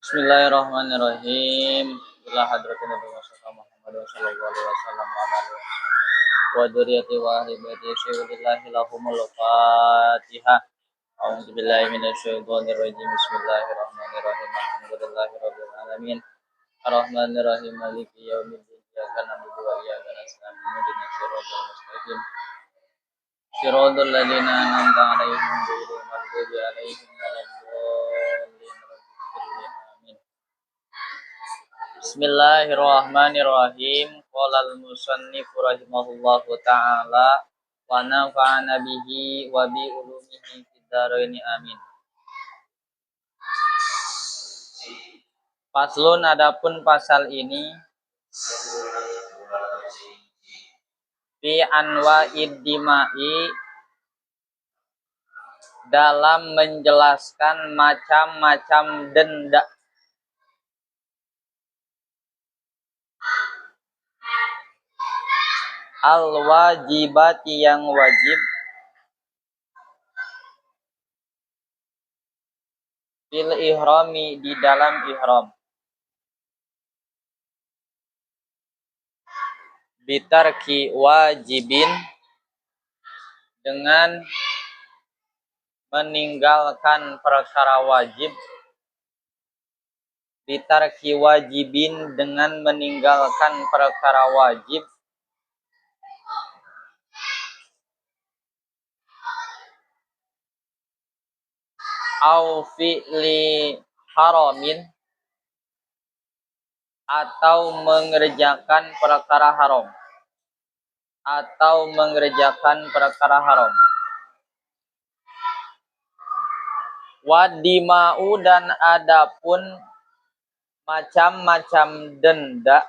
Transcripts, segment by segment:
Bismillahirrahmanirrahim. Ila hadratin Nabi Muhammad sallallahu alaihi wasallam wa dzurriyyati wa ahibati syuhurillahi lahumul Fatihah. A'udzu billahi minasyaitonir rajim. Bismillahirrahmanirrahim. Alhamdulillahirabbil alamin. Arrahmanir rahim. Maliki yaumiddin. Iyyaka na'budu wa iyyaka nasta'in. Ihdinas siratal mustaqim. Siratal ladzina an'amta 'alaihim ghairil maghdubi 'alaihim waladdallin. Amin. Bismillahirrahmanirrahim. Qolal musannifu rahimahullahu ta'ala wa nafa'ana bihi wa bi ulumihi fid dharaini amin. Faslun, adapun pasal ini fi anwa'id dima'i, dalam menjelaskan macam-macam denda. Al-wajibati, yang wajib, fil ihrami, di dalam ihram, bitarki wajibin, dengan meninggalkan perkara wajib, bitarki wajibin, dengan meninggalkan perkara wajib, au fi'li haramin, atau mengerjakan perkara haram, Wadima'u, dan adapun macam-macam denda,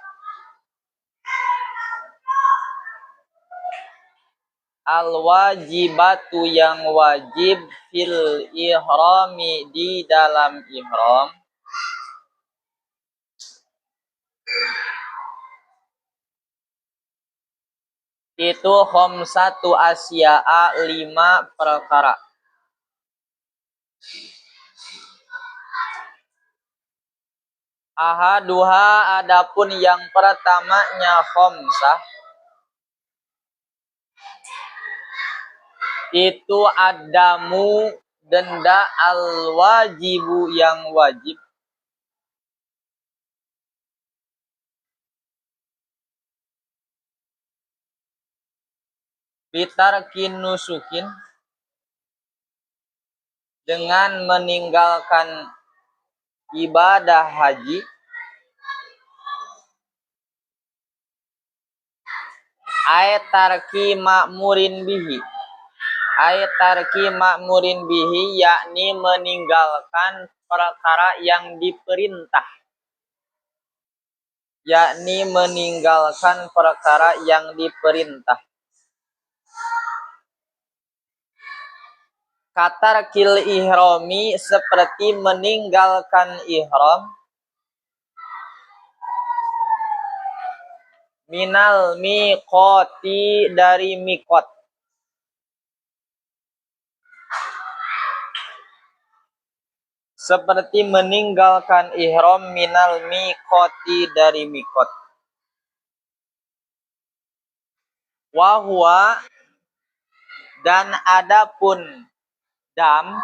al-wajibatu, yang wajib, fil ihrami, di dalam ihram, itu khamsatu asya'a, 5 perkara. Ahaduha, adapun yang pertamanya khamsah, itu adamu, denda, al-wajibu, yang wajib, bitarkin nusukin, dengan meninggalkan ibadah haji, tarki ma'murin bihi, yakni meninggalkan perkara yang diperintah, katarkil ihrami, seperti meninggalkan ihram, minal miqati, dari miqat, seperti meninggalkan ihram minal miqati, dari miqat. Wahwa, dan adapun dam,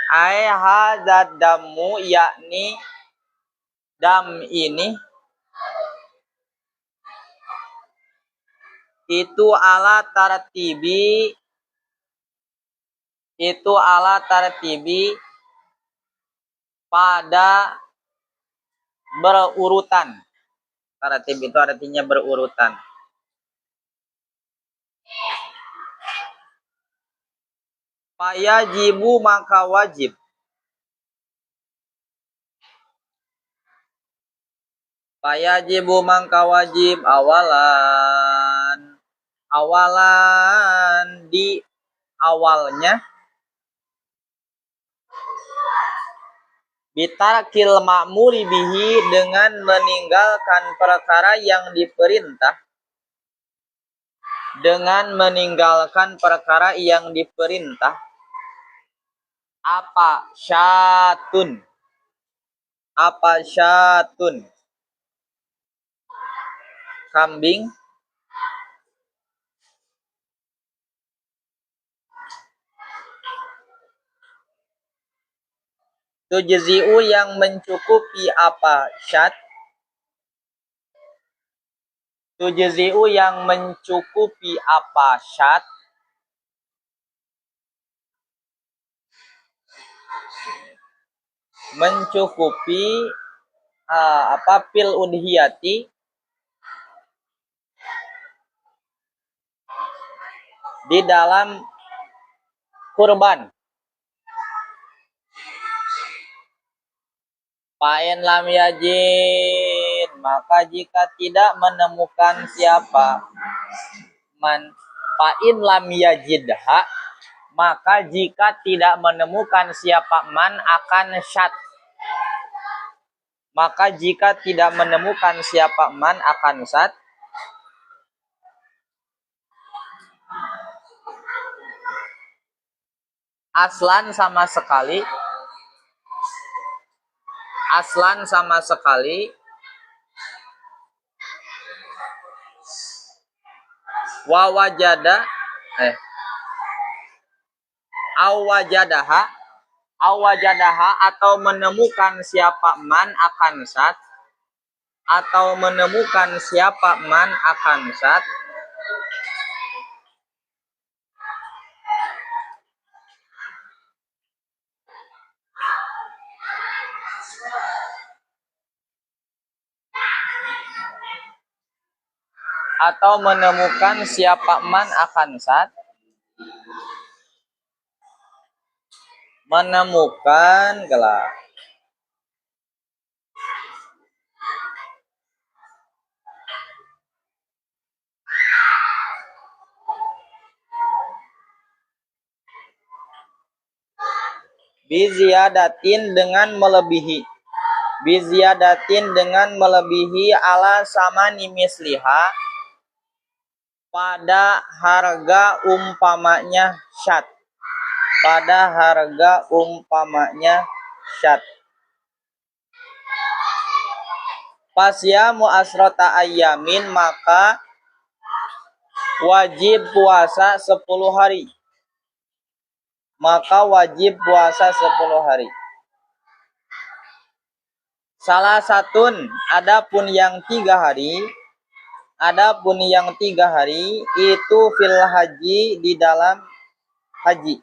hadzal damu, yakni dam ini, itu ala tartibi, pada berurutan. Tartib itu artinya berurutan. Fayajibu, maka wajib, awalan, di awalnya, bitarkil ma'muri bihi, dengan meninggalkan perkara yang diperintah, Apa syatun? Apa syatun? Kambing. Tujzi'u yang mencukupi apa syat? Tujzi'u yang mencukupi apa syat? Mencukupi apa fil udhiyati di dalam kurban. Fa'in lam yajid, maka jika tidak menemukan siapa man. Fa'in lam yajidha, maka jika tidak menemukan siapa man akan syat. Maka jika tidak menemukan siapa man akan syat, aslan sama sekali, aslan sama sekali, wawajada awajadaha, awajadaha atau menemukan siapa man akan syat, atau menemukan siapa man akan syat, atau menemukan siapa man akan syat, menemukan gelar biziyadatin dengan melebihi, biziyadatin dengan melebihi ala samani misliha pada harga umpamanya syat, pada harga umpamanya syat. Pasyamu asrota ayamin, maka wajib puasa 10 hari. Maka wajib puasa 10 hari. Salah satun, adapun yang 3 hari, adapun yang 3 hari itu fil haji di dalam haji.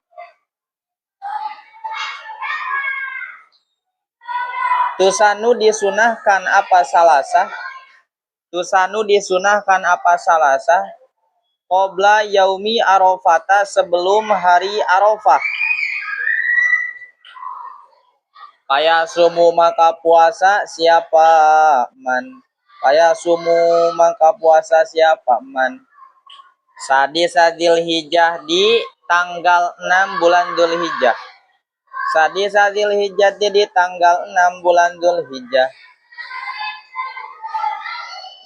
Tusanu disunahkan apa salasah? Tusanu disunahkan apa salasah? Qobla yaumi arafata, sebelum hari Arafah. Kaya sumu maka puasa siapa man. Kaya sumu maka puasa siapa man. Sadil hijjah di tanggal 6 bulan Dzulhijjah. Sadil hijjah di tanggal 6 bulan Dzulhijjah.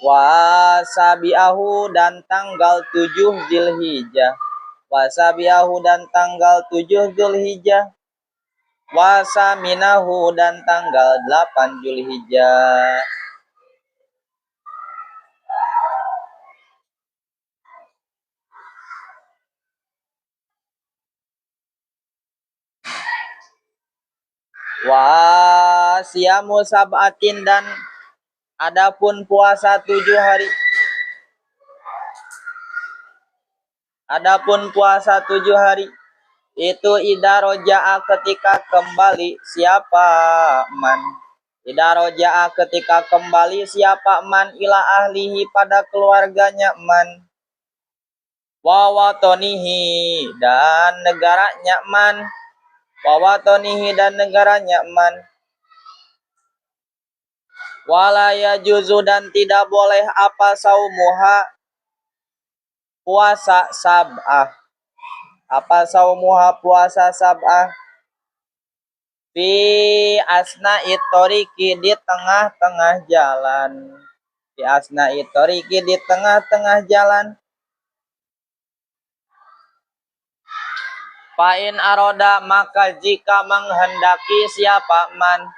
Wasabiahu dan tanggal 7 Dzulhijjah. Wasabiahu dan tanggal 7 Dzulhijjah. Wasaminahu dan tanggal 8 Dzulhijjah. Wasiyamu sab'atin, dan adapun puasa 7 hari. Adapun puasa 7 hari itu idza roja'a ketika kembali siapa man. Idza roja'a ketika kembali siapa man ila ahlihi pada keluarganya man. Wa watonihi dan negaranya man. Wa watonihi dan negaranya man. Wala yajuzu dan tidak boleh apa saumuha puasa sab'ah. Apa saumuha puasa sab'ah? Fi asna'i thoriqi di tengah-tengah jalan. Fi asna'i thoriqi di tengah-tengah jalan. Fa'in aroda maka jika menghendaki siapa man.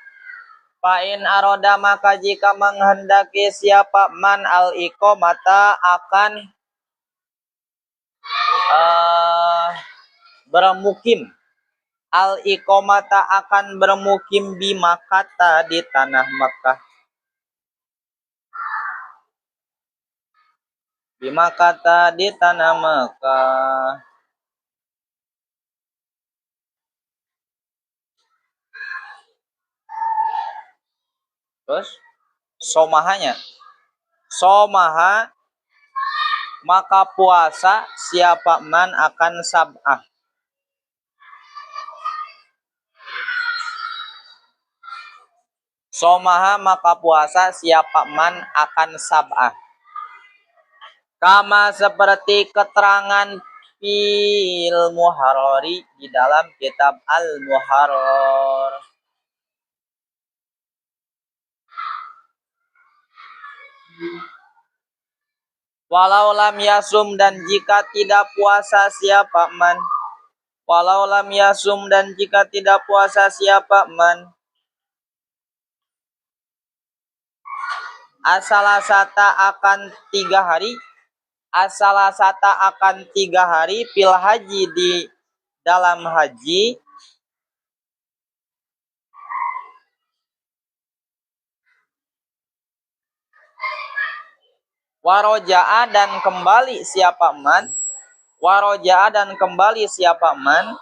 Fa'in aroda maka jika menghendaki siapa man al iqomata akan bermukim. Al iqomata akan bermukim di Makkah di tanah Makkah. Di Makkah di tanah Makkah. Terus somahanya. Somaha maka puasa siapa man akan sab'ah. Somaha maka puasa siapa man akan sab'ah. Kama seperti keterangan fil muharrori di dalam kitab al-muharrar. Walau lam yasum dan jika tidak puasa siapa man. Walau lam yasum dan jika tidak puasa siapa man. Asalasata akan 3 hari. Asalasata akan 3 hari fil haji di dalam haji. Waroja'a dan kembali siapa man. Waroja'a dan kembali siapa man.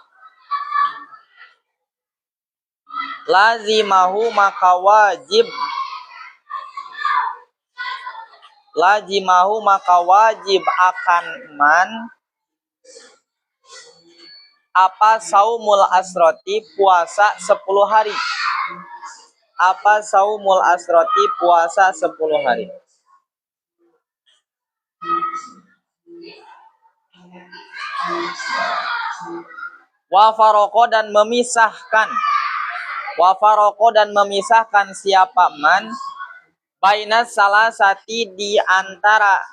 Lazimahu maka wajib. Lazimahu maka wajib akan man. Apa saumul asroti puasa 10 hari. Apa saumul asroti puasa 10 hari. Wafaroko dan memisahkan. Wafaroko dan memisahkan siapa man. Bainas salasati di antara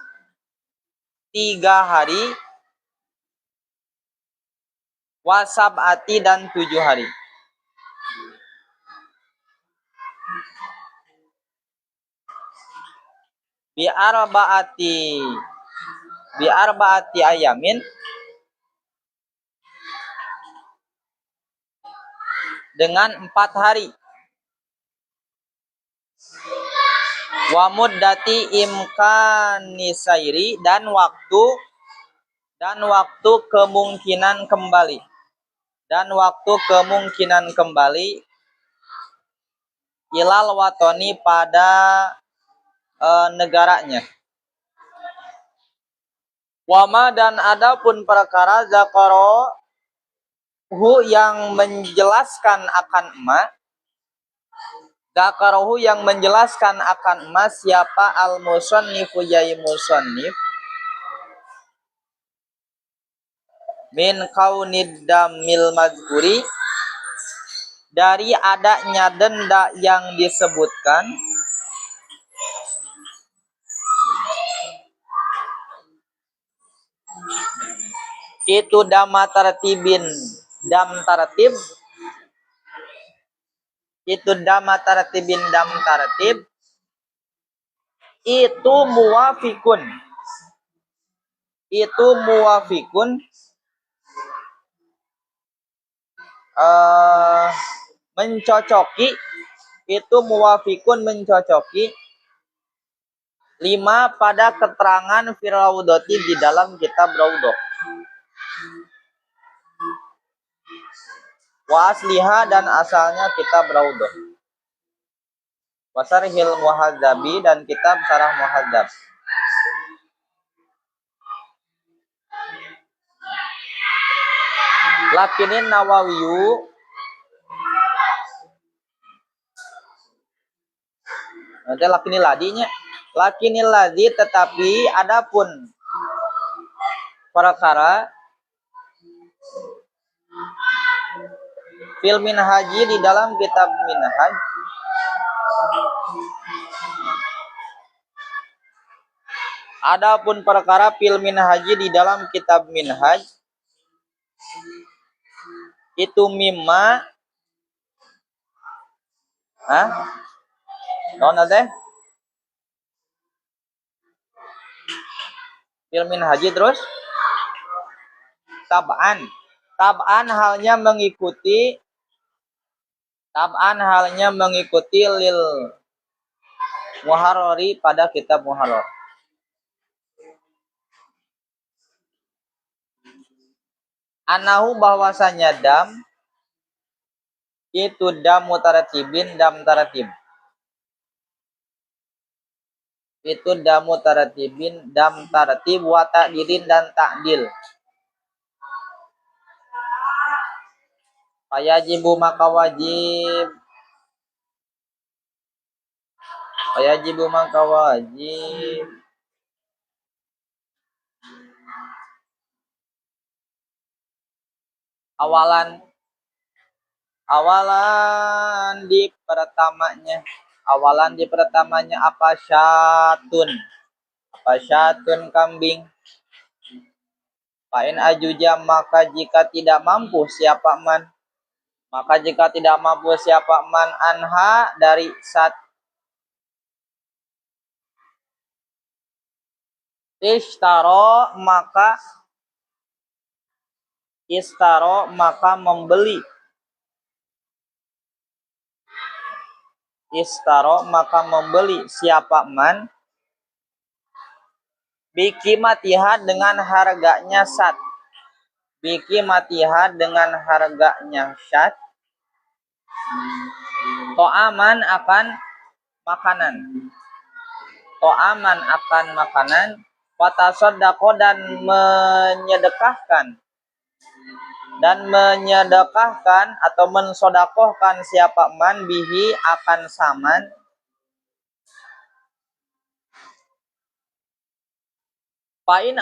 3 hari. Wasab'ati dan 7 hari. Bi'arba'ati ayamin. Dengan 4 hari. Wa muddati imkanisairi dan waktu kemungkinan kembali. Dan waktu kemungkinan kembali ilal watoni pada negaranya. Wama dan adapun perkara zakaro yang menjelaskan akan emak. Zakarohu yang menjelaskan akan emas siapa al-musannifu yai musannif min kaunid damil mazkuri dari adanya denda yang disebutkan itu dam tartib itu dam tartib itu muwafikun mencocoki itu muwafikun mencocoki 5 pada keterangan Firaudoti di dalam kitab Raudhah. Wa asliha dan asalnya kitab Raudhah. Wasarhil Muhadzabi dan kitab Sarah Muhadzab. Lakinin Nawawiyu nanti lakinil ladinya. Lakinil ladi tetapi adapun perkara fil minhaji di dalam kitab minhaj adapun perkara fil minhaji di dalam kitab minhaj itu mimma naon teh filmin haji terus tab'an halnya mengikuti lil muharrari pada kitab muharrar. Anahu bahwasanya dam itu dam mutaratibin dam taratib. Itu dam mutaratibin dam taratib wa ta'dilin dan ta'dil. Fayajibu maka wajib awalan di pertamanya apa syatun kambing. Fa'in ajuja maka jika tidak mampu siapa man anha dari sat istaro maka membeli siapa man bikimatiha dengan harganya sat to'aman akan makanan watasodako dan menyedekahkan atau mensodakohkan siapa man bihi akan saman fa'in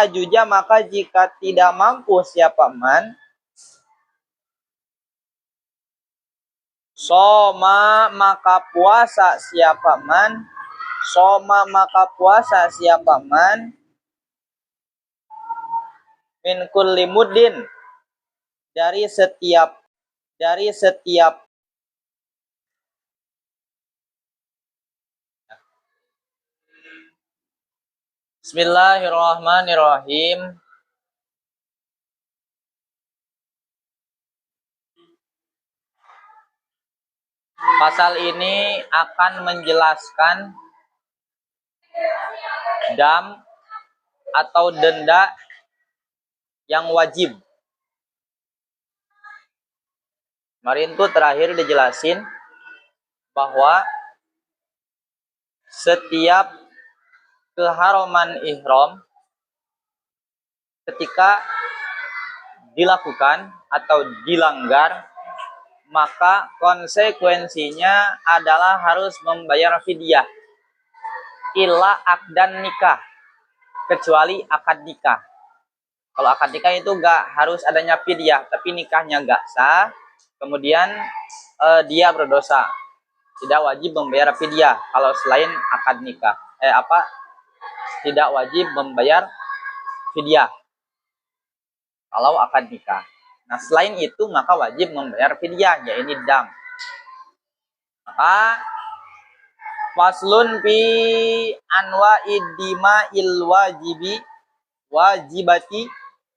ajuja maka jika tidak mampu siapa man soma maka puasa siapa man min kulli muddin dari setiap Bismillahirrahmanirrahim. Pasal ini akan menjelaskan dam atau denda yang wajib. Kemarin tuh terakhir dijelasin bahwa setiap keharaman ihram ketika dilakukan atau dilanggar, maka konsekuensinya adalah harus membayar fidyah illa akdan nikah, kecuali akad nikah. Kalau akad nikah itu gak harus adanya fidyah, tapi nikahnya gak sah, kemudian dia berdosa, tidak wajib membayar fidyah. Kalau selain akad nikah tidak wajib membayar fidyah kalau akad nikah. Nah, selain itu maka wajib membayar fidyah, yaitu dam. Maka faslun fi anwa'id dima'il wajibati.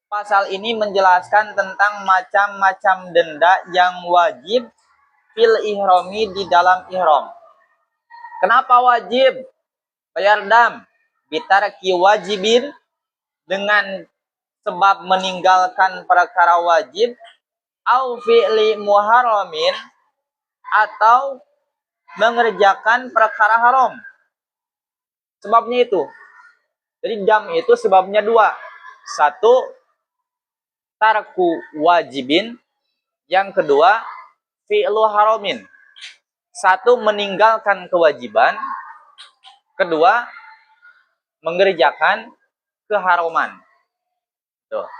Pasal ini menjelaskan tentang macam-macam denda yang wajib fil ihrami di dalam ihram. Kenapa wajib bayar dam? Bitarki wajibin, dengan sebab meninggalkan perkara wajib, au fi'li muharramin, atau mengerjakan perkara haram. Sebabnya itu. Jadi dam itu sebabnya dua. Satu, tarku wajibin. Yang kedua, fi'lu haramin. Satu, meninggalkan kewajiban. Kedua, mengerjakan keharaman. Tuh.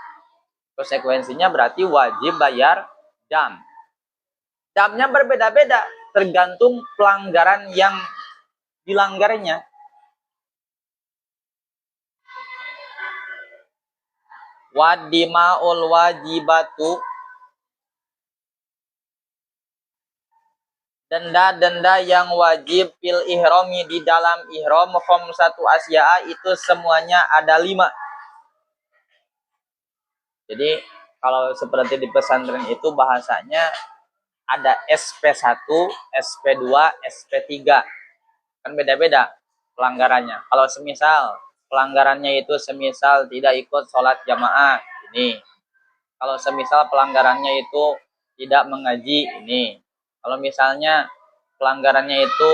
Konsekuensinya berarti wajib bayar dam. Damnya berbeda-beda tergantung pelanggaran yang dilanggarnya. Wadimaul wajibatu, denda-denda yang wajib fil ihrami di dalam ihram, khamsatu asya'a, itu semuanya ada 5. Jadi kalau seperti di pesantren itu bahasanya ada SP1, SP2, SP3. Kan beda-beda pelanggarannya. Kalau semisal pelanggarannya itu semisal tidak ikut sholat jamaah, ini. Kalau semisal pelanggarannya itu tidak mengaji, ini. Kalau misalnya pelanggarannya itu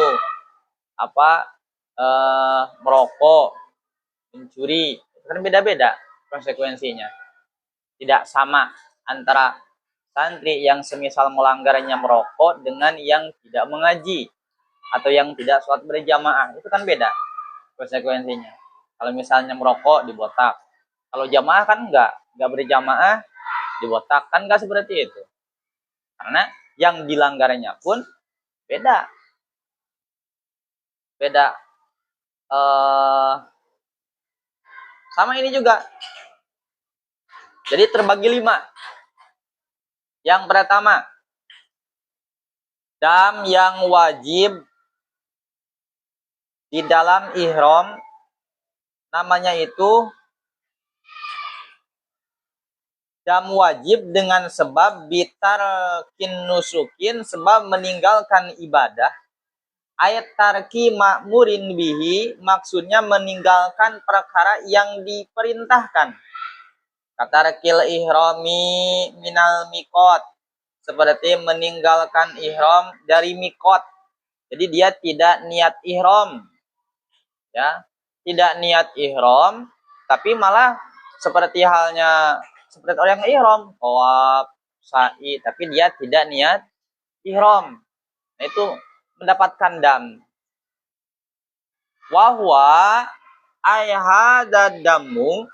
merokok, mencuri, kan beda-beda konsekuensinya. Tidak sama antara santri yang semisal melanggarnya merokok dengan yang tidak mengaji atau yang tidak sholat berjamaah, itu kan beda konsekuensinya. Kalau misalnya merokok dibotak, kalau jamaah kan nggak berjamaah dibotak, kan nggak seperti itu, karena yang dilanggarnya pun beda sama ini juga. Jadi terbagi 5. Yang pertama, dam yang wajib di dalam ihram, namanya itu dam wajib dengan sebab bitarkin nusukin, sebab meninggalkan ibadah. Ayat tarki ma'murin bihi, maksudnya meninggalkan perkara yang diperintahkan. Katarkil ihrami minal mikot, seperti meninggalkan ihram dari mikot. Jadi dia tidak niat ihram, ya, tidak niat ihram, tapi malah seperti halnya seperti orang yang ihram, tawaf, sa'i, tapi dia tidak niat ihram. Nah, itu mendapatkan dam. Wahwa ayhadadamu.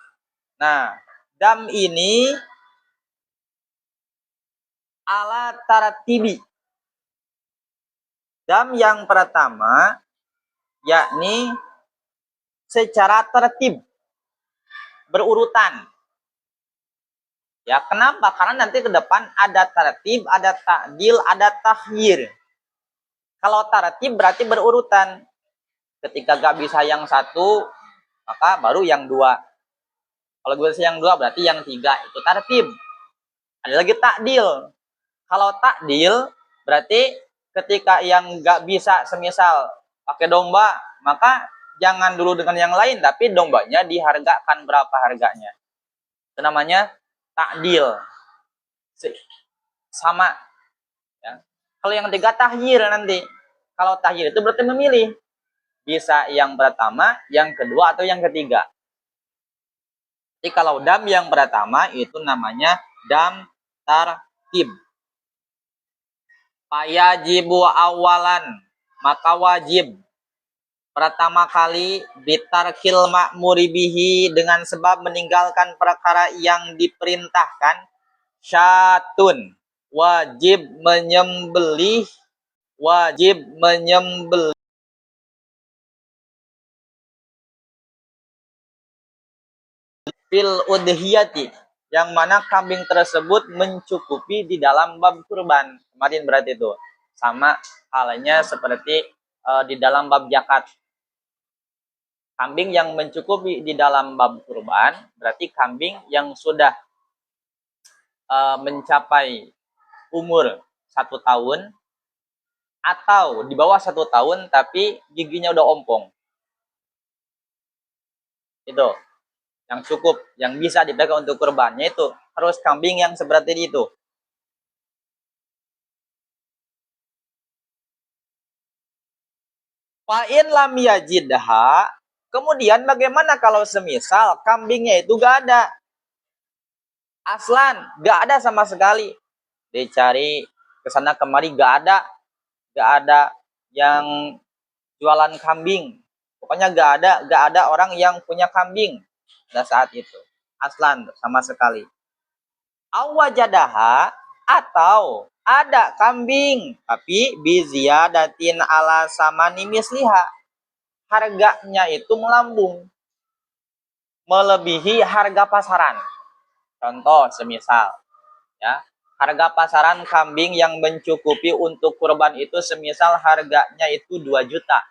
Nah, dam ini ala taratibi. Dam yang pertama yakni secara tertib, berurutan. Ya, kenapa? Karena nanti ke depan ada tertib, ada ta'dil, ada tahyir. Kalau tertib berarti berurutan. Ketika gak bisa yang satu, maka baru yang 2. Kalau gue bisa yang 2 berarti yang 3, itu tertib. Ada lagi ta'dil. Kalau ta'dil berarti ketika yang gak bisa semisal pakai domba, maka jangan dulu dengan yang lain, tapi dombanya dihargakan berapa harganya. Itu namanya ta'dil. Sama. Ya. Kalau yang 3 tahyir nanti. Kalau tahyir itu berarti memilih. Bisa yang pertama, yang kedua, atau yang ketiga. Jadi kalau dam yang pertama itu namanya dam tartib. Fayajibu awalan, maka wajib pertama kali bitarkil ma'muri bihi, dengan sebab meninggalkan perkara yang diperintahkan. Syatun, wajib menyembelih fil udhiyati, yang mana kambing tersebut mencukupi di dalam bab kurban. Kemarin berarti itu sama halnya seperti di dalam bab zakat. Kambing yang mencukupi di dalam bab kurban berarti kambing yang sudah mencapai umur 1 tahun atau di bawah 1 tahun tapi giginya udah ompong. Itu yang cukup, yang bisa dipakai untuk kurbannya, itu harus kambing yang seperti itu. Fa'in lam yajidha, kemudian bagaimana kalau semisal kambingnya itu gak ada? Aslan, gak ada sama sekali. Dicari kesana kemari gak ada yang jualan kambing. Pokoknya gak ada orang yang punya kambing pada saat itu. Aslan, sama sekali. Awajadaha, atau ada kambing tapi biziyadatin ala samani misliha, harganya itu melambung, melebihi harga pasaran. Contoh semisal ya, harga pasaran kambing yang mencukupi untuk kurban itu semisal harganya itu 2 juta.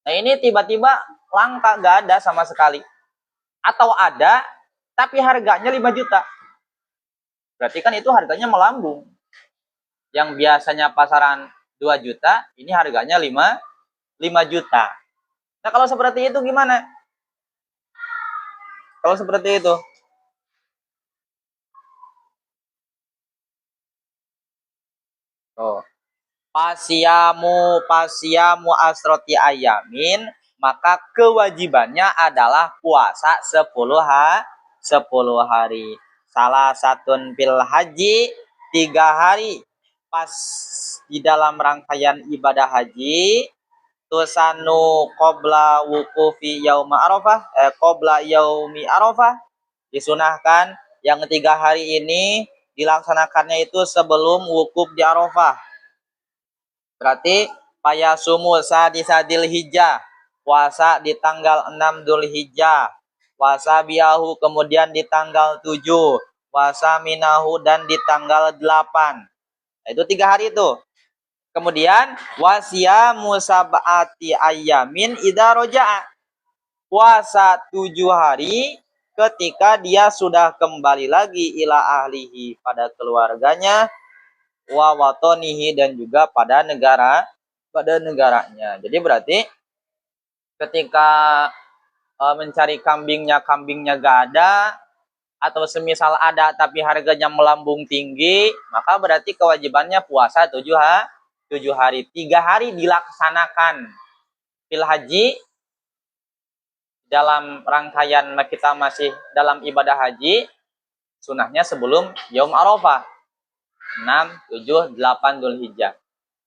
Nah ini tiba-tiba langka, nggak ada sama sekali. Atau ada, tapi harganya 5 juta. Berarti kan itu harganya melambung. Yang biasanya pasaran 2 juta, ini harganya 5 juta. Nah kalau seperti itu gimana? Kalau seperti itu. Oh. Pasiamu asroti ayamin, maka kewajibannya adalah puasa 10 hari. Salah satun fil haji, 3 hari pas di dalam rangkaian ibadah haji. Tusanu qabla wukufi yauma arafah, qabla yaumi arafah, disunahkan yang 3 hari ini dilaksanakannya itu sebelum wukuf di Arafah. Berarti payasumu sadisadil hijjah, puasa di tanggal 6 Dzulhijjah, puasa biahu kemudian di tanggal 7, puasa minahu dan di tanggal 8. Nah, itu 3 hari itu. Kemudian wasyamu sab'ati ayyamin idza roja'a, puasa 7 hari ketika dia sudah kembali lagi ila ahlihi, pada keluarganya, wa watonihi, dan juga pada negaranya. Jadi berarti ketika mencari kambingnya gak ada, atau semisal ada tapi harganya melambung tinggi, maka berarti kewajibannya puasa 7 hari. 3 hari dilaksanakan fil haji, dalam rangkaian kita masih dalam ibadah haji, sunahnya sebelum Yaum Arafah 6, 7, 8 Dzulhijjah.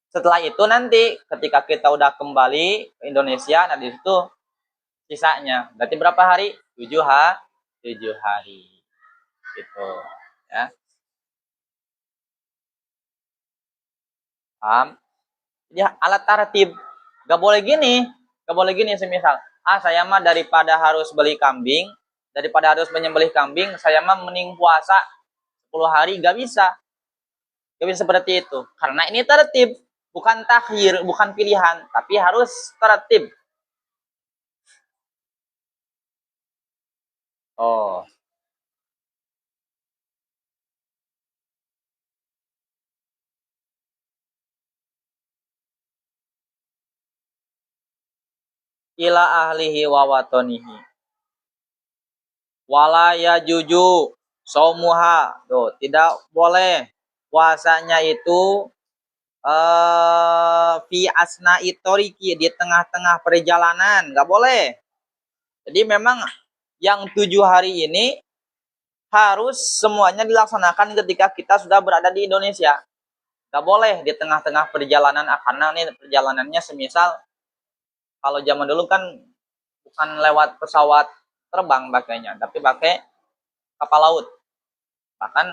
Setelah itu nanti ketika kita udah kembali ke Indonesia, nah di situ sisanya. Berarti berapa hari? 7 hari. Gitu. Ya. Paham? Jadi alat tertib. Gak boleh gini. Gak boleh gini semisal, saya mah daripada harus beli kambing, daripada harus menyembelih kambing, saya mah mending puasa 10 hari. Gak bisa. Gak bisa seperti itu. Karena ini tertib. Bukan takhir, bukan pilihan. Tapi harus tertib. Oh. Ila ahlihi wa watonihi. Wala ya juju saumuha. Tuh, tidak boleh puasanya itu fi asna itoriki, di tengah-tengah perjalanan, nggak boleh. Jadi memang yang 7 hari ini harus semuanya dilaksanakan ketika kita sudah berada di Indonesia. Nggak boleh di tengah-tengah perjalanan, karena ini perjalanannya semisal kalau zaman dulu kan bukan lewat pesawat terbang pakainya, tapi pakai kapal laut. Bahkan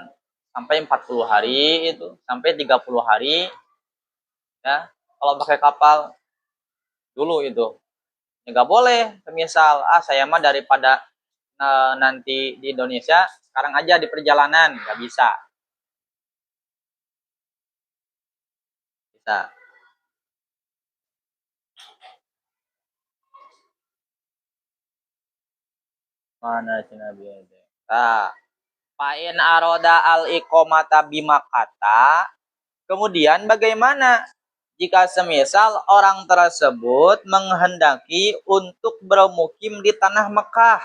sampai 40 hari itu, sampai 30 hari ya. Kalau pakai kapal dulu itu ya nggak boleh. Misal saya mah daripada nanti di Indonesia, sekarang aja di perjalanan, nggak bisa. Mana Cina biasa. Fa'in aroda al iqomata bimakata. Kemudian bagaimana jika semisal orang tersebut menghendaki untuk bermukim di tanah Mekah?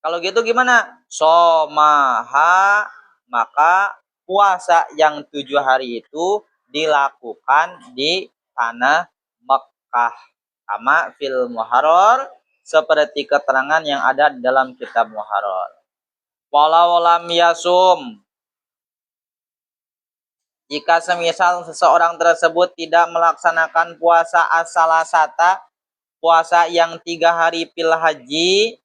Kalau gitu gimana? Somaha, maka puasa yang 7 hari itu dilakukan di tanah Mekah. Sama fil muharrar, seperti keterangan yang ada dalam kitab muharrar. Walau lam yasum, jika semisal seseorang tersebut tidak melaksanakan puasa as-salasata, puasa yang 3 hari fil haji,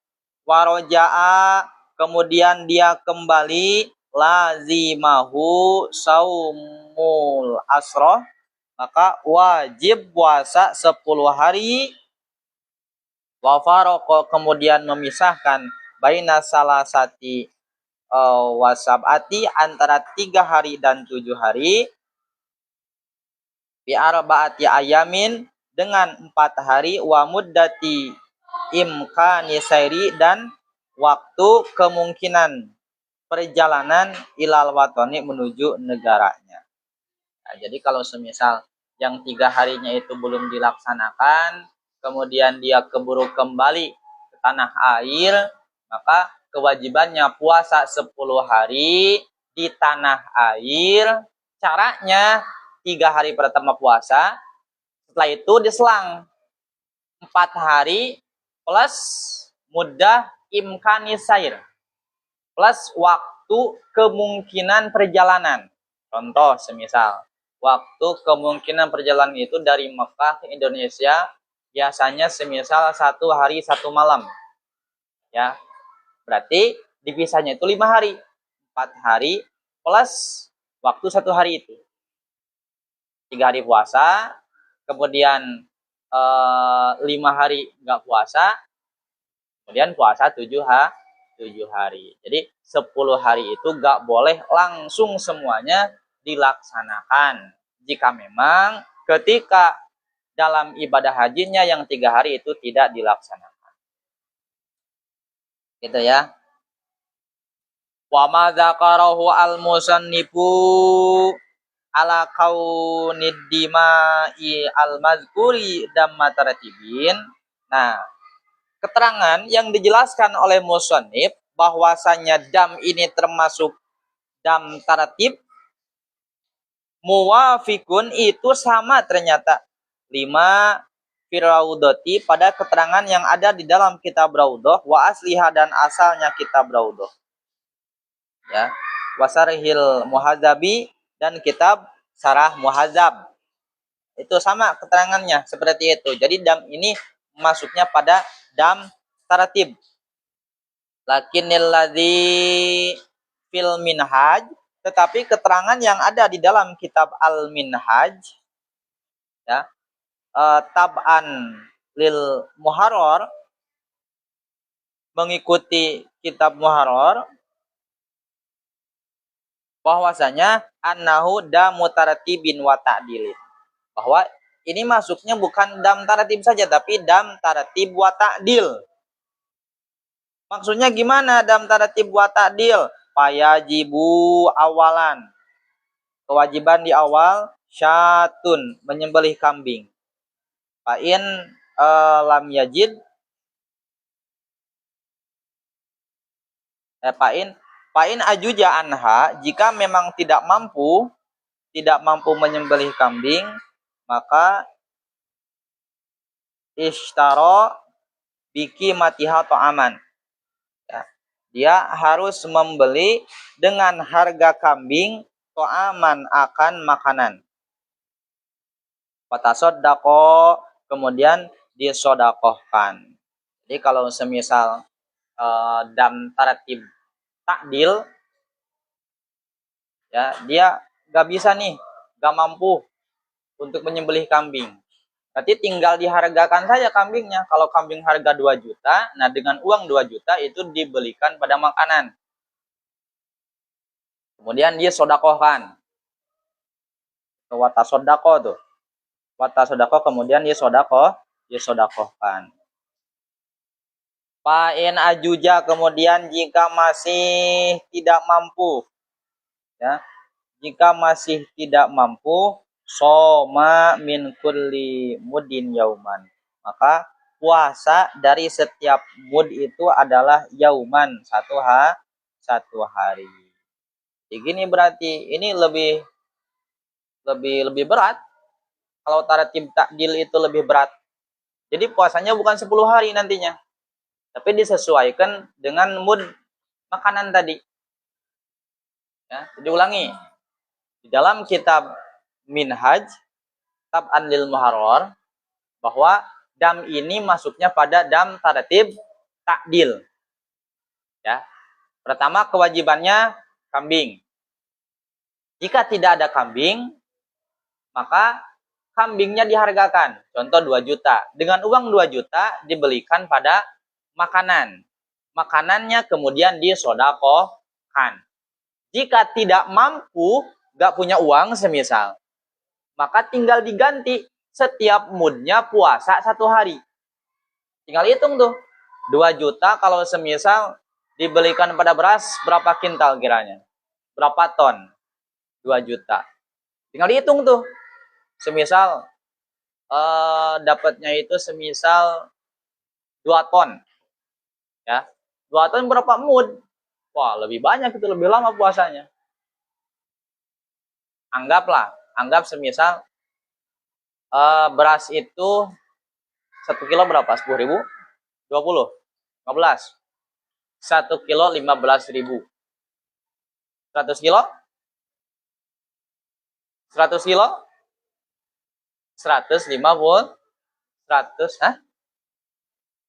waroja'a, kemudian dia kembali, lazimahu saumul asroh, maka wajib puasa 10 hari, wafaroko, kemudian memisahkan baina salasati wasabati antara 3 hari dan 7 hari, bi arba'ati ayamin dengan 4 hari, wa muddati imkani sairi dan waktu kemungkinan perjalanan ilal watoni menuju negaranya. Nah, jadi kalau semisal yang 3 harinya itu belum dilaksanakan, kemudian dia keburu kembali ke tanah air, maka kewajibannya puasa 10 hari di tanah air. Caranya 3 hari pertama puasa, setelah itu diselang 4 hari plus mudah imkani sair, plus waktu kemungkinan perjalanan. Contoh semisal waktu kemungkinan perjalanan itu dari Mekah ke Indonesia biasanya semisal 1 hari 1 malam, ya berarti dipisahnya itu 5 hari, 4 hari plus waktu 1 hari itu, 3 hari puasa, kemudian 5 hari nggak puasa, kemudian puasa 7 hari. Jadi 10 hari itu nggak boleh langsung semuanya dilaksanakan. Jika memang ketika dalam ibadah hajinya yang 3 hari itu tidak dilaksanakan. Gitu ya. Wa ma dzakarahu al-musannifu ala kaunid dima'i al-mazkuri damma taratibin. Nah, keterangan yang dijelaskan oleh musannif bahwasanya dam ini termasuk dam taratib, muwafikun itu sama ternyata 5 firaudoti pada keterangan yang ada di dalam kitab Raudhah, wa asliha dan asalnya kitab Raudhah, ya, wasarhil muhadzabi dan kitab Sarah Muhadzab itu sama keterangannya seperti itu. Jadi dam ini masuknya pada dam taratib. Lakinnil ladzi fil minhaj, tetapi keterangan yang ada di dalam kitab Al-Minhaj, ya, tab'an lil Muharrar, mengikuti kitab Muharrar, bahwasanya annahu damu taratibin wa ta'dilin, bahwa ini masuknya bukan dam taratib saja tapi dam taratib wa ta'dil. Maksudnya gimana dam taratib wa ta'dil? Fayajibu awalan, kewajiban di awal, syatun, menyembelih kambing. Fa'in lam yajid, fa'in ajuja anha, jika memang tidak mampu menyembelih kambing, maka ishtaro biki matiha ta'aman, ya, dia harus membeli dengan harga kambing ta'aman, akan makanan. Fatasoddaqo, kemudian disodakohkan. Jadi kalau semisal dam taratib takdil, ya, dia gak bisa nih, gak mampu untuk menyembelih kambing, berarti tinggal dihargakan saja kambingnya. Kalau kambing harga 2 juta, nah dengan uang 2 juta itu dibelikan pada makanan, kemudian dia sodakohkan, wata sodako tuh, wata sodako, kemudian dia sodakohkan. Fa'in ajuja, kemudian jika masih tidak mampu, ya, jika masih tidak mampu, soma min kulli mudin yauman, maka puasa dari setiap mud itu adalah yauman, 1 hari. Jadi gini, berarti ini lebih berat. Kalau taratib takdil itu lebih berat. Jadi puasanya bukan 10 hari nantinya, tapi disesuaikan dengan mud makanan tadi. Ya, diulangi. Di dalam kitab Minhaj tab'an lil Muharrar, bahwa dam ini masuknya pada dam taratib takdil. Ya. Pertama, kewajibannya kambing. Jika tidak ada kambing, maka kambingnya dihargakan. Contoh 2 juta. Dengan uang 2 juta dibelikan pada makanan. Makanannya kemudian disodakohkan. makan. Jika tidak mampu, nggak punya uang semisal, maka tinggal diganti setiap mudnya puasa 1 hari. Tinggal hitung tuh. 2 juta kalau semisal dibelikan pada beras berapa kintal kiranya? Berapa ton? 2 juta. Tinggal dihitung tuh. Semisal dapatnya itu semisal 2 ton. Ya. 2 ton berapa mud? Wah, lebih banyak itu, lebih lama puasanya. Anggap semisal beras itu 1 kilo berapa? 10.000? 20? 15? 1 kilo 15.000. 100 kilo? 100 kilo? 150? 100? Hah?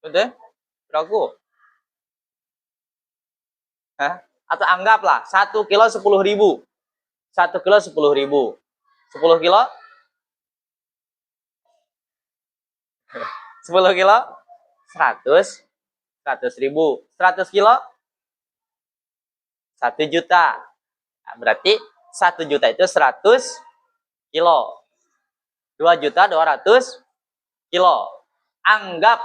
Udah? Beraku? Hah? Atau anggaplah 1 kilo 10.000. 1 kilo 10.000. 10 kilo? 10 kilo? 100? 100.000. 100 kilo? 1 juta. Nah, berarti 1 juta itu 100 kilo. 2 juta 200 kilo. Anggap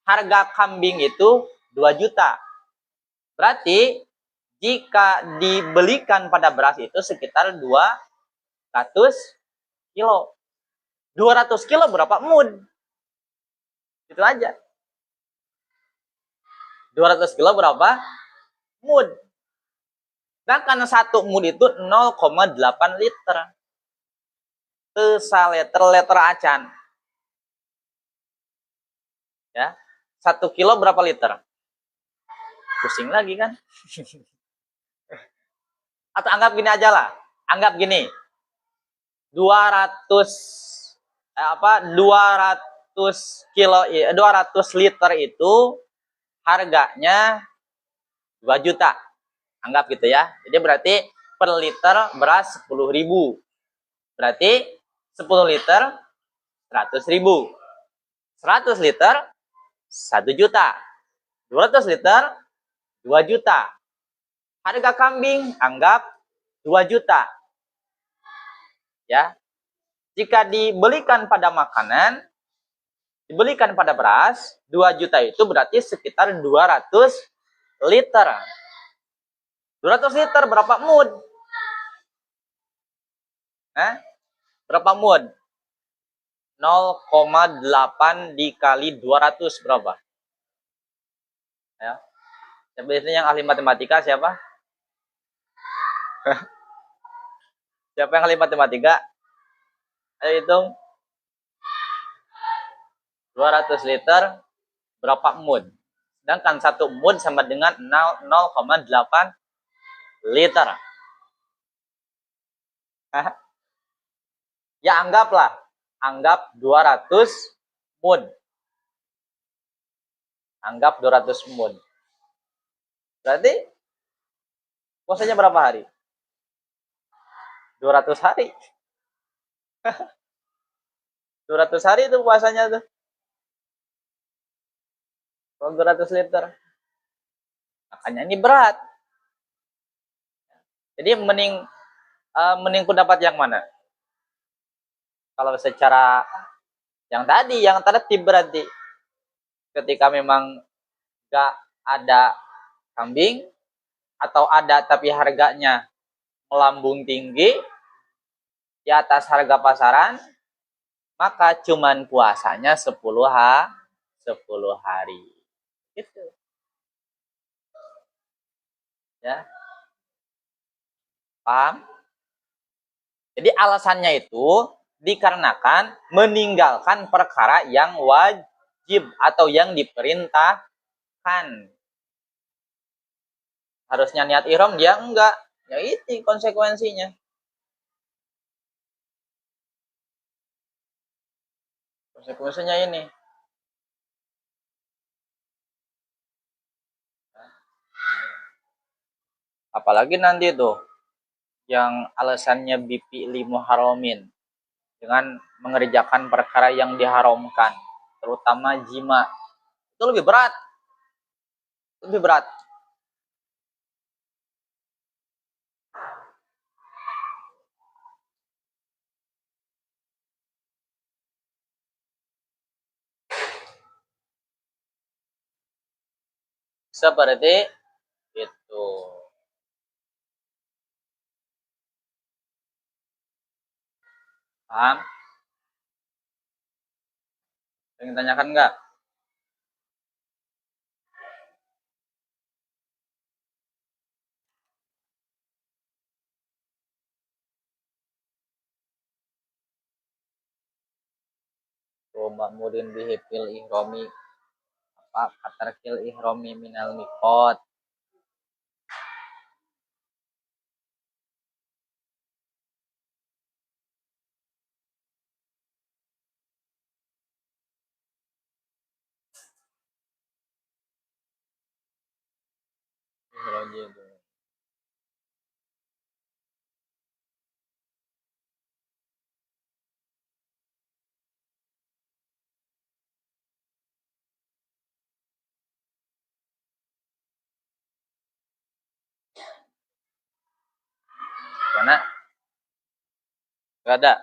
harga kambing itu 2 juta. Berarti jika dibelikan pada beras itu sekitar 200 kilo. 200 kilo berapa mud? Itu aja. 200 kilo berapa mud? Sedangkan 1 mud itu 0,8 liter. Liter acan. Ya. 1 kilo berapa liter? Pusing lagi kan? Atau anggap gini aja lah. Anggap gini. 200 liter itu harganya 2 juta. Anggap gitu ya. Jadi berarti per liter beras 10.000. Berarti 10 liter 100.000. 100 liter 1 juta. 200 liter 2 juta. Harga kambing anggap 2 juta. Ya. Jika dibelikan pada makanan, dibelikan pada beras, 2 juta itu berarti sekitar 200 liter. 200 liter berapa mud? Berapa mud? 0,8 dikali 200 berapa? Ya. Biasanya yang ahli matematika siapa? Siapa yang ahli matematika? Ayo hitung. 200 liter berapa mud? Sedangkan 1 mud sama dengan 0,8 liter. Ya anggap 200 mud. Anggap 200 mud. Berarti puasanya berapa hari? 200 hari. 200 hari itu puasanya tuh. 200 liter. Makanya ini berat. Jadi mending ku dapat yang mana? Kalau secara yang tertib berarti ketika memang gak ada kambing atau ada tapi harganya melambung tinggi di atas harga pasaran, maka cuman puasanya 10 hari. Gitu. Ya. Paham? Jadi alasannya itu dikarenakan meninggalkan perkara yang wajib atau yang diperintahkan. Harusnya niat ihram dia enggak. Ya itu konsekuensinya. Konsekuensinya ini. Apalagi nanti tuh yang alasannya bipi limu haromin dengan mengerjakan perkara yang diharamkan, terutama jima, itu lebih berat. Seperti itu. Paham? Ingin tanyakan enggak? Ma'murin bihi fil ihrami apa katarkil ihrami minal miqat. Mana? Enggak ada.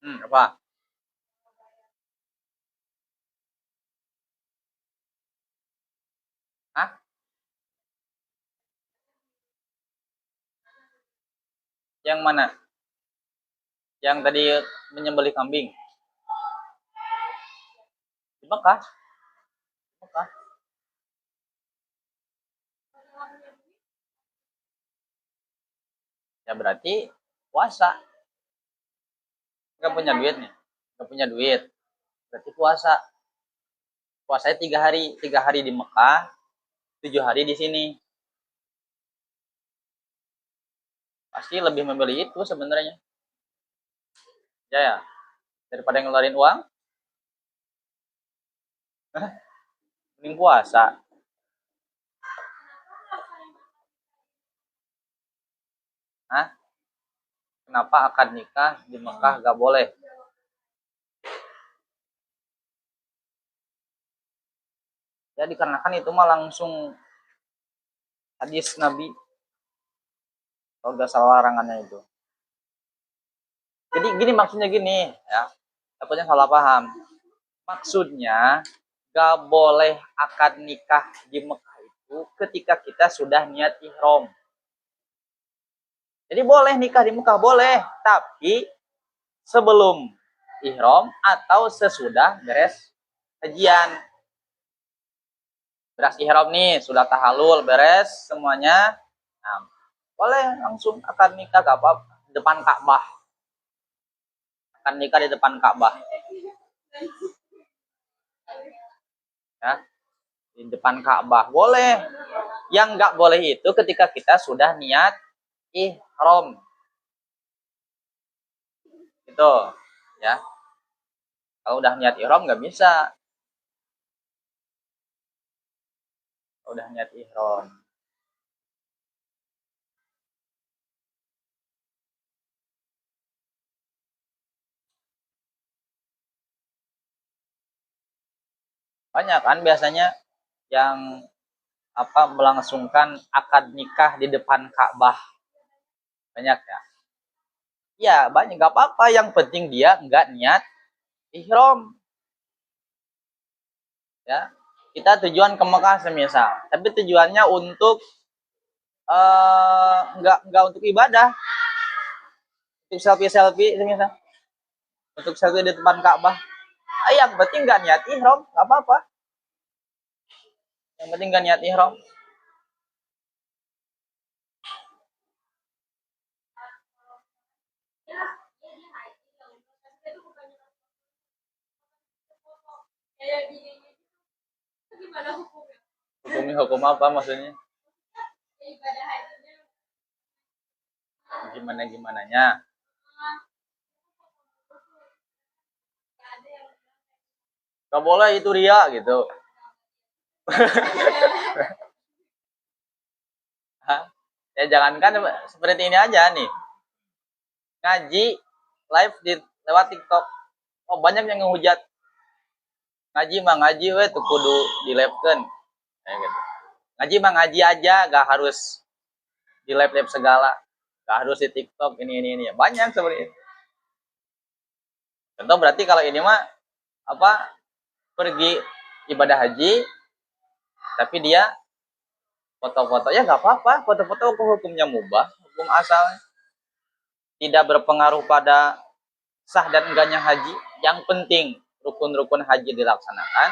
Apa? Hah? Yang mana? Yang tadi menyembelih kambing. Di Mekah? Mekah. Ya berarti puasa. Enggak punya duit nih. Enggak punya duit. Berarti puasa. Puasanya 3 hari. 3 hari di Mekah, 7 hari di sini. Pasti lebih membeli itu sebenarnya. Ya. Daripada ngeluarin uang. Mending puasa. Hah? Kenapa akad nikah di Mekah gak boleh? Ya dikarenakan itu mah langsung hadis Nabi. Kalau gak salah larangannya itu. Jadi gini maksudnya gini ya. Takutnya salah paham. Maksudnya gak boleh akad nikah di Mekah itu ketika kita sudah niat ihram. Jadi boleh nikah di Mekah boleh, tapi sebelum ihram atau sesudah beres hajian. Beres ihram nih, sudah tahallul, beres semuanya. Nah, boleh langsung akad nikah gak apa depan Ka'bah. Akad nikah di depan Ka'bah. Ya, di depan Ka'bah boleh. Yang nggak boleh itu ketika kita sudah niat ihram. Itu ya. Kalau udah niat ihram nggak bisa. Kalau udah niat ihram. Banyak kan biasanya yang melangsungkan akad nikah di depan Ka'bah. Banyak ya. Ya, banyak nggak apa-apa, yang penting dia nggak niat ihram. Ya. Kita tujuan ke Mekah semisal, tapi tujuannya untuk nggak untuk ibadah, untuk selfie semisal, untuk selfie di depan Ka'bah. Yang penting nggak niat ihram, nggak apa-apa. Yang penting nggak niat ihram. Hukum apa maksudnya? Gimananya? Gak boleh itu ria gitu. Ya jangankan seperti ini aja nih. Ngaji live di lewat TikTok. Oh, banyak yang ngehujat. Ngaji mah ngaji we tuh kudu dilabkeun. Kayak gitu. Ngaji mah ngaji aja, gak harus di lab-lab segala. Gak harus di TikTok ini. Banyak seperti itu. Contoh berarti kalau ini mah apa? Pergi ibadah haji tapi dia foto-foto ya gak apa-apa, foto-foto hukumnya mubah, hukum asalnya tidak berpengaruh pada sah dan enggaknya haji. Yang penting rukun-rukun haji dilaksanakan,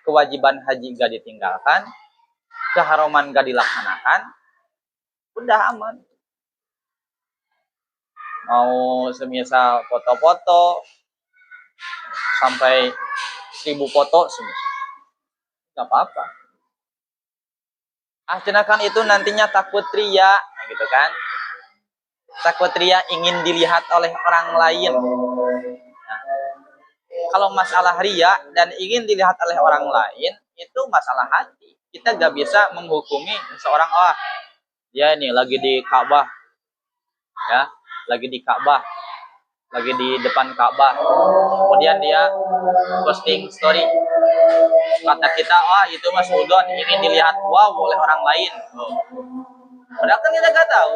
kewajiban haji gak ditinggalkan, keharuman gak dilaksanakan, udah aman. Mau semisal foto-foto sampai 1000 foto semisal, gak apa-apa. Cenakan itu nantinya takut ria, gitu kan? Takut ria ingin dilihat oleh orang lain. Nah, kalau masalah ria dan ingin dilihat oleh orang lain, itu masalah hati. Kita gak bisa menghukumi seorang, dia ini lagi di Ka'bah, ya, lagi di Ka'bah, lagi di depan Ka'bah. Kemudian dia posting story. Kata kita, itu Mas Udon ingin dilihat wow oleh orang lain. Padahal kan kita gak tahu.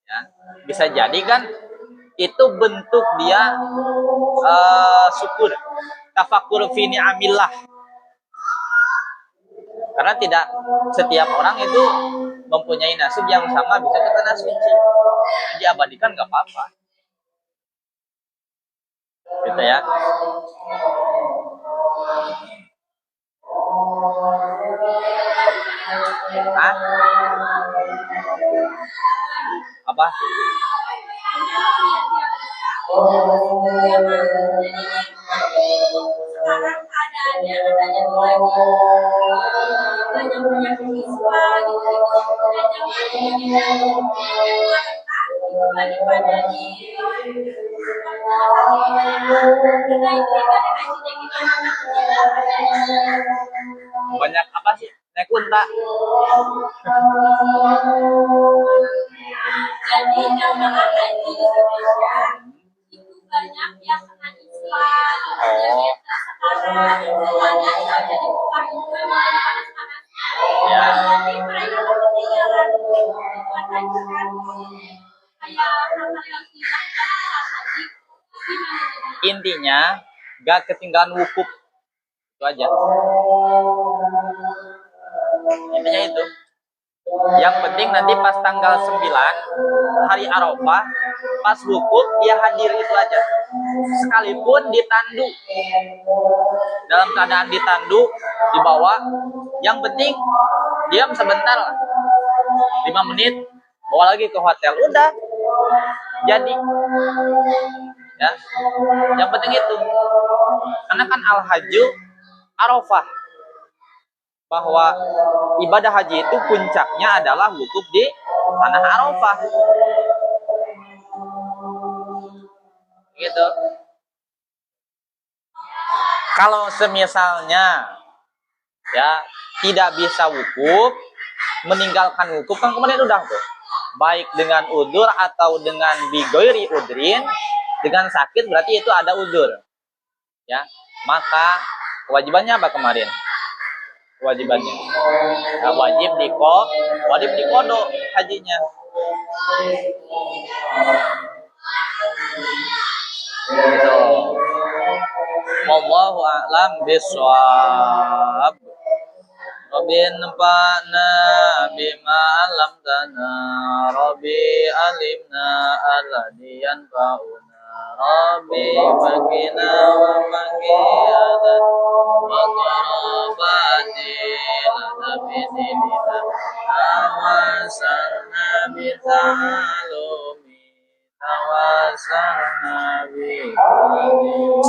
Ya, bisa jadi kan itu bentuk dia syukur, tafakur fi ni'amillah. Karena tidak setiap orang itu mempunyai nasib yang sama bisa ke tanah suci. Jadi abadikan gak apa-apa. Gitu ya. Apa? Sekarang keadaannya adanya tuh lagi banyak siswa gitu daripada di banyak apa sih? Naik unta. Jadi jamaah haji di Indonesia itu banyak yang kena islam. Sekarang semuanya itu jadi bukan mulai panas-panas. Jadi mereka tuh ketinggalan tujuan haji kan. Kayak hal-hal yang hilang saat haji. Intinya gak ketinggalan wukuf. Itu aja. Intinya itu. Yang penting nanti pas tanggal 9 hari Arafah, pas wukuf dia hadir, itu aja. Sekalipun ditandu, dalam keadaan ditandu, dibawa, yang penting diam sebentar lah, 5 menit, bawa lagi ke hotel, udah jadi. Ya, yang penting itu. Karena kan al-hajju Arafah, bahwa ibadah haji itu puncaknya adalah wukuf di tanah Arafah. Gitu. Kalau semisalnya ya tidak bisa wukuf, meninggalkan wukuf kan kemarin udah tuh. Baik dengan udur atau dengan bigoiri udrin, dengan sakit berarti itu ada udur. Ya, maka kewajibannya apa kemarin? Kewajibannya wajib dikodo hajinya. Gitu. Wallahu a'lam bishawab. Rabbi nafa'na bima 'allamtana, Rabbi alimna alladhi yanfa'una, Rabbi baqina wa baqiyana wa qarabati lanabidina awasanna bita'alumi awasanna bita'alumi.